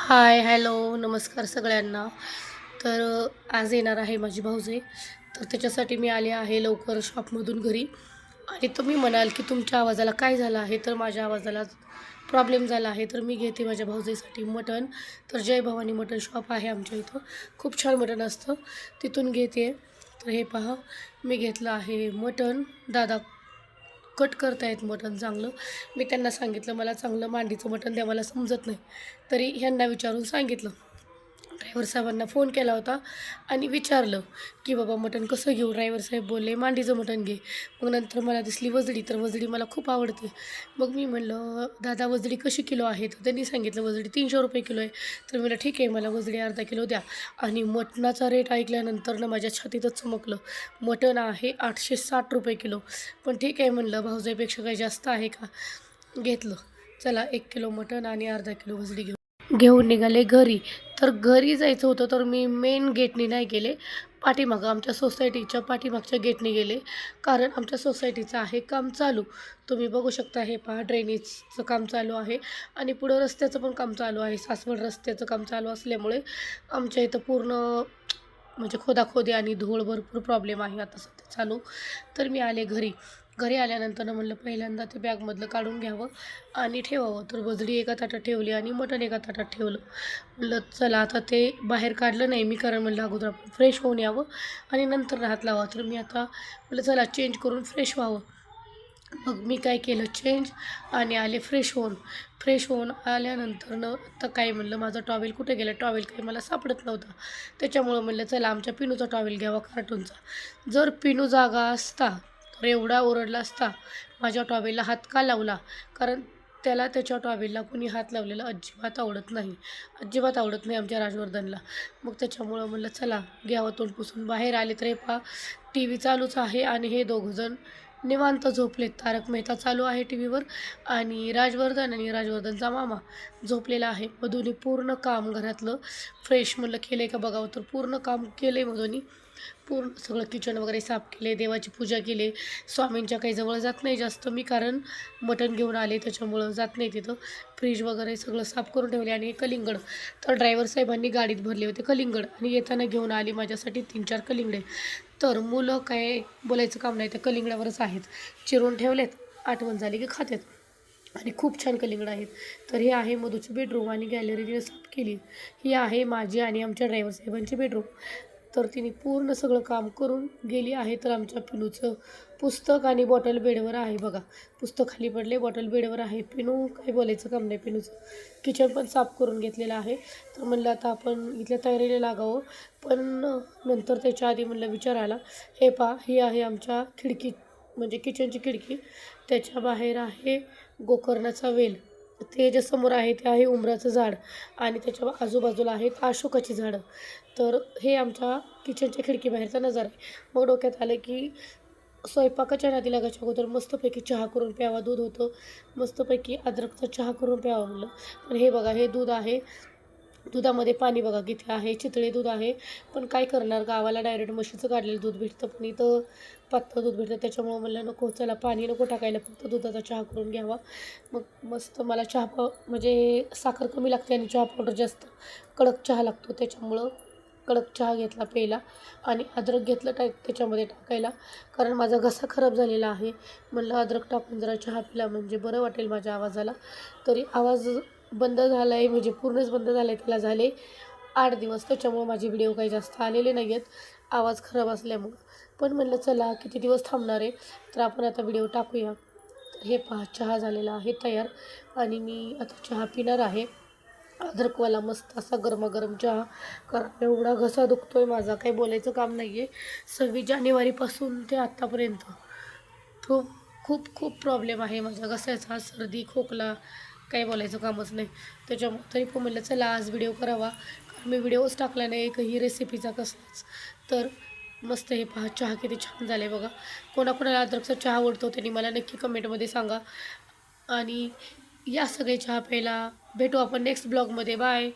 हाय, hello, नमस्कार सगळ्यांना. तर आज येणार आहे माझी भाऊजे. तर त्याच्यासाठी मी आले आहे लवकर शॉपमधून घरी. आणि तुम्ही म्हणाल की तुमच्या आवाजाला काय झालं आहे? तर माझ्या आवाजाला प्रॉब्लेम झाला आहे. तर मी घेते माझ्या भाऊजेसाठी मटण. तर जय भवानी मटण शॉप आहे आमच्या इथं. खूप छान मटण असतं, तिथून घेते. तर हे पहा, मी घेतलं आहे मटण. दादा कट करतायत मटण चांगलं. मी त्यांना सांगितलं मला चांगलं मांडीचं मटण द्या, मला समजत नाही. तरी ह्यांना विचारून सांगितलं. ड्रायव्हर साहेबांना फोन केला होता आणि विचारलं की बाबा मटण कसं घेऊ. ड्रायव्हर साहेब बोलले मांडीचं मटण घे. मग नंतर मला दिसली वजडी, तर वजडी मला खूप आवडते. मग मी म्हणलं दादा वजडी कशी किलो आहे? तर त्यांनी सांगितलं वजडी 300 रुपये किलो आहे. तर म्हणलं ठीक आहे, मला वजडी अर्धा किलो द्या. आणि मटणाचा रेट ऐकल्यानंतर ना माझ्या छातीतच चमकलं. मटण आहे 860 रुपये किलो. पण ठीक आहे म्हणलं, भावजाईपेक्षा काही जास्त आहे का? घेतलं. चला 1 किलो मटण आणि अर्धा किलो वजडी घेऊन निघाले घरी. तर घरी जायचं होतं, तर मी मेन गेटनी नाही गेले, पाठीमागं आमच्या सोसायटीच्या पाठीमागच्या गेटने गेले. कारण आमच्या सोसायटीचं आहे काम चालू. तुम्ही बघू शकता, हे पहा ड्रेनेजचं काम चालू आहे आणि पुढं रस्त्याचं पण काम चालू आहे. सासवड रस्त्याचं काम चालू असल्यामुळे आमच्या इथं पूर्ण म्हणजे खोदाखोदी आणि धूळ भरपूर प्रॉब्लेम आहे आता सध्या चालू. तर मी आले घरी. घरी आल्यानंतर म्हणलं पहिल्यांदा ते बॅगमधलं काढून घ्यावं आणि ठेवावं. तर वजडी एका ताटात ठेवली आणि मटण एका ताटात ठेवलं. म्हणलं चला आता ते बाहेर काढलं नाही मी, कारण म्हणलं अगोदर आपण फ्रेश होऊन यावं आणि नंतर हात लावा. तर मी आता म्हणलं चला चेंज करून फ्रेश व्हावं. मग मी काय केलं, चेंज आणि आले फ्रेश होऊन. फ्रेश होऊन आल्यानंतरनं आता काय म्हणलं माझा टॉवेल कुठे गेला, टॉवेल काही मला सापडत नव्हता. त्याच्यामुळं म्हणलं चला आमच्या पिनूचा टॉवेल घ्यावा कार्टूनचा. जर पिनू जागा असता तर एवढा ओरडला असता, माझ्या टॉवेलला हात का लावला. कारण त्याला त्याच्या टॉवेलला कोणी हात लावलेला अजिबात आवडत नाही. अजिबात आवडत नाही आमच्या राजवर्धनला. मग त्याच्यामुळं म्हणलं चला घ्यावं तोंड पुसून. बाहेर आले तर हे पहा टी व्ही चालूच आहे आणि हे दोघंजण निवांत झोपलेत. तारक मेहता चालू आहे टी व्हीवर आणि राजवर्धन आणि राजवर्धनचा मामा झोपलेला आहे. मधुनी पूर्ण काम घरातलं फ्रेश म्हणलं केलं आहे का बघावं, तर पूर्ण काम केलं आहे मधुनी. पूर्ण सगळं किचन वगैरे साफ केले, देवाची पूजा केली. स्वामींच्या काही जवळ जात नाही जास्त मी, कारण मटण घेऊन आले त्याच्यामुळं जात नाही तिथं. फ्रीज वगैरे सगळं साफ करून ठेवले. आणि कलिंगड तर ड्रायव्हर साहेबांनी गाडीत भरले होते कलिंगड आणि येताना घेऊन आली माझ्यासाठी 3-4 कलिंगडे. तर मुलं काय बोलायचं काम नाही, त्या कलिंगडावरच आहेत. चिरून ठेवलेत, आठवण झाली की खात्यात. आणि खूप छान कलिंगड आहेत. तर हे आहे मधूची बेडरूम आणि गॅलरी तिने साफ केली. ही आहे माझी आणि आमच्या ड्रायव्हर साहेबांची बेडरूम. तर तिने पूर्ण सगळं काम करून गेली आहे. तर आमच्या पिनूचं पुस्तक आणि बॉटल बेडवर आहे बघा. पुस्तक खाली पडले, बॉटल बेडवर आहे. पिनू काही बोलायचं काम नाही पिनूचं. किचन पण साफ करून घेतलेलं आहे. तर म्हणलं आता आपण इथल्या तयारीला लागावं. पण नंतर त्याच्या आधी म्हणलं विचारायला, हे पहा ही आहे आमच्या खिडकी म्हणजे किचनची खिडकी. त्याच्या बाहेर आहे गोकर्णाचा वेल. ते जे समोर आहे ते आहे उंबराचं झाड आणि त्याच्या आजूबाजूला आहेत अशोकाची झाडं. तर हे आमच्या किचनच्या खिडकीबाहेरचा नजारा आहे. मग डोक्यात आलं की स्वयंपाकाच्या नादी लागायच्या अगोदर मस्तपैकी चहा करून प्यावा. दूध होतं, मस्तपैकी अद्रकचा चहा करून प्यावा म्हणलं. पण हे बघा हे दूध आहे, दुधामध्ये पाणी बघा किती आहे, चितळे दूध आहे. पण काय करणार, गावाला डायरेक्ट म्हशीचं काढलेलं दूध भेटतं, पण इथं पातळ दूध भेटतं. त्याच्यामुळं म्हणलं नको, चला पाणी नको टाकायला, फक्त दुधाचा चहा करून घ्यावा. मग मस्त मला चहा म्हणजे साखर कमी लागते आणि चहा पावडर जास्त कडक चहा लागतो, त्याच्यामुळं कडक चहा घेतला प्यायला. आणि अद्रक घेतलं त्याच्यामध्ये टाकायला, कारण माझा घसा खराब झालेला आहे. म्हणलं अद्रक टाकून जरा चहा पिला म्हणजे बरं वाटेल माझ्या आवाजाला. तरी आवाज बंद झाला आहे, म्हणजे पूर्णच बंद झाला आहे. त्याला झाले 8 दिवस, त्याच्यामुळं माझे व्हिडिओ काही जास्त आलेले नाही आहेत आवाज खराब असल्यामुळं. पण म्हणलं चला किती दिवस थांबणार आहे, तर आपण आता व्हिडिओ टाकूया. तर हे पहा चहा झालेला आहे तयार आणि मी आता चहा पिणार आहे. अद्रकवाला मस्त असा गरमागरम चहा. कारण एवढा घसा दुखतो आहे माझा, काही बोलायचं काम नाही आहे. 26 जानेवारीपासून ते आत्तापर्यंत खूप खूप खूप प्रॉब्लेम आहे माझ्या घशाचा. सर्दी खोकला काही बोलायचं कामच नाही. त्याच्यामुळे तरी पण म्हणलं चला आज व्हिडिओ करावा, कारण मी व्हिडिओच टाकला नाही एकही रेसिपीचा कसलाच. तर मस्त हे पहा चहा किती छान झालं आहे बघा. कोणाकोणाला अद्रकचा चहा आवडतो त्यांनी मला नक्की कमेंटमध्ये सांगा. आणि या सगळे चहा प्यायला. भेटू आपण नेक्स्ट ब्लॉगमध्ये. बाय.